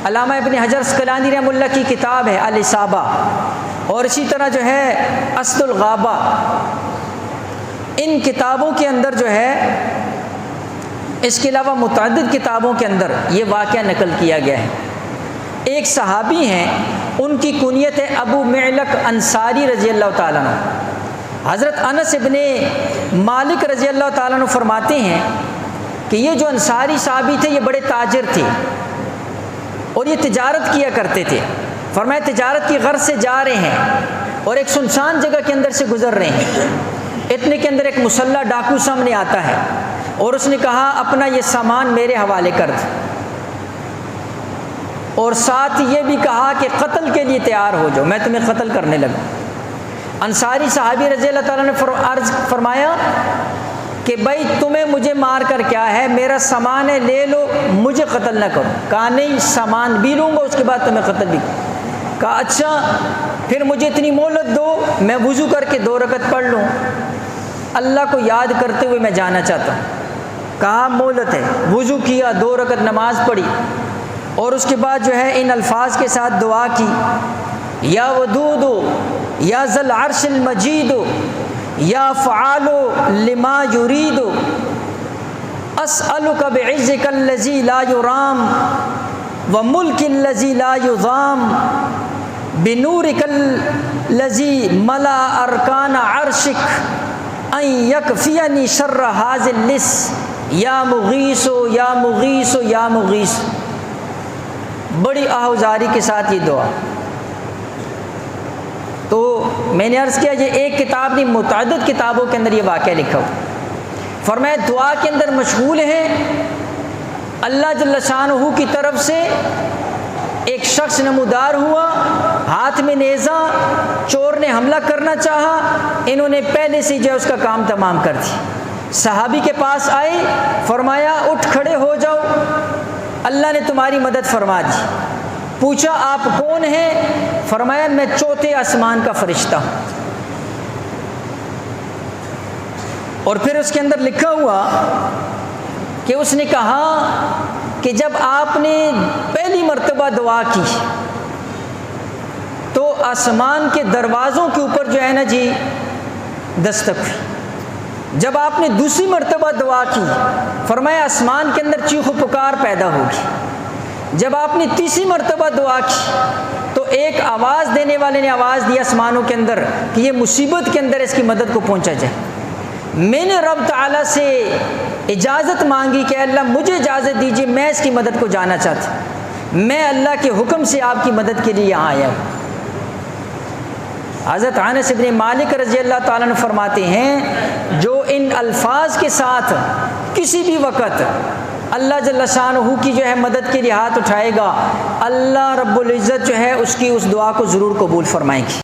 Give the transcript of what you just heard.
علامہ ابن حجر عسقلانی رحمہ اللہ کی کتاب ہے الاصابہ، اور اسی طرح جو ہے اسد الغابہ، ان کتابوں کے اندر جو ہے اس کے علاوہ متعدد کتابوں کے اندر یہ واقعہ نقل کیا گیا ہے۔ ایک صحابی ہیں، ان کی کنیت ہے ابو معلق انصاری رضی اللہ تعالیٰ عنہ۔ حضرت انس ابن مالک رضی اللہ تعالیٰ عنہ فرماتے ہیں کہ یہ جو انصاری صحابی تھے یہ بڑے تاجر تھے اور یہ تجارت کیا کرتے تھے۔ فرمایا تجارت کی غرض سے جا رہے ہیں اور ایک سنسان جگہ کے اندر سے گزر رہے ہیں، اتنے کے اندر ایک مسلح ڈاکو سامنے آتا ہے اور اس نے کہا اپنا یہ سامان میرے حوالے کر دے، اور ساتھ یہ بھی کہا کہ قتل کے لیے تیار ہو جاؤ، میں تمہیں قتل کرنے لگا۔ انصاری صحابی رضی اللہ تعالیٰ نے عرض فرمایا کہ بھائی تمہیں مجھے مار کر کیا ہے، میرا سامان ہے لے لو، مجھے قتل نہ کرو۔ کہا نہیں، سامان بھی لوں گا اس کے بعد تمہیں قتل بھی کروں۔ کہا اچھا پھر مجھے اتنی مہلت دو، میں وضو کر کے 2 رکعت پڑھ لوں، اللہ کو یاد کرتے ہوئے میں جانا چاہتا ہوں۔ کہا مہلت ہے، وضو کیا، 2 رکعت نماز پڑھی، اور اس کے بعد جو ہے ان الفاظ کے ساتھ دعا کی، یا ودود یا ذل عرش المجید یا فعال لما یرید اسألک بعزک الذی لا یرام وملک الذی لا یضام بنورک الذی ملا ارکان عرشک ان یکفینی شر ھذا اللص یا مغیث یا مغیث یا مغیث۔ بڑی آہوزاری کے ساتھ یہ دعا۔ تو میں نے عرض کیا یہ ایک کتاب نہیں، متعدد کتابوں کے اندر یہ واقعہ لکھا ہو۔ فرمایا دعا کے اندر مشغول ہیں، اللہ جل شانہ کی طرف سے ایک شخص نمودار ہوا، ہاتھ میں نیزہ، چور نے حملہ کرنا چاہا، انہوں نے پہلے سے جو ہے اس کا کام تمام کر دیا۔ صحابی کے پاس آئے، فرمایا اٹھ کھڑے ہو جاؤ، اللہ نے تمہاری مدد فرما دی۔ پوچھا آپ کون ہیں؟ فرمایا میں 4تھے آسمان کا فرشتہ ہوں۔ اور پھر اس کے اندر لکھا ہوا کہ اس نے کہا کہ جب آپ نے پہلی مرتبہ دعا کی تو آسمان کے دروازوں کے اوپر جو ہے نا جی دستک ہوئی۔ جب آپ نے دوسری مرتبہ دعا کی فرمایا آسمان کے اندر چیخ و پکار پیدا ہوگی۔ جب آپ نے تیسری مرتبہ دعا کی تو ایک آواز دینے والے نے آواز دی آسمانوں کے اندر کہ یہ مصیبت کے اندر اس کی مدد کو پہنچا جائے۔ میں نے رب تعالیٰ سے اجازت مانگی کہ اللہ مجھے اجازت دیجیے، میں اس کی مدد کو جانا چاہتا ہوں، میں اللہ کے حکم سے آپ کی مدد کے لیے یہاں آیا ہوں۔ حضرت انس ابن مالک رضی اللہ تعالیٰ عنہ فرماتے ہیں جو ان الفاظ کے ساتھ کسی بھی وقت اللہ جل شانہ کی جو ہے مدد کے لیے ہاتھ اٹھائے گا، اللہ رب العزت جو ہے اس کی اس دعا کو ضرور قبول فرمائیں گی۔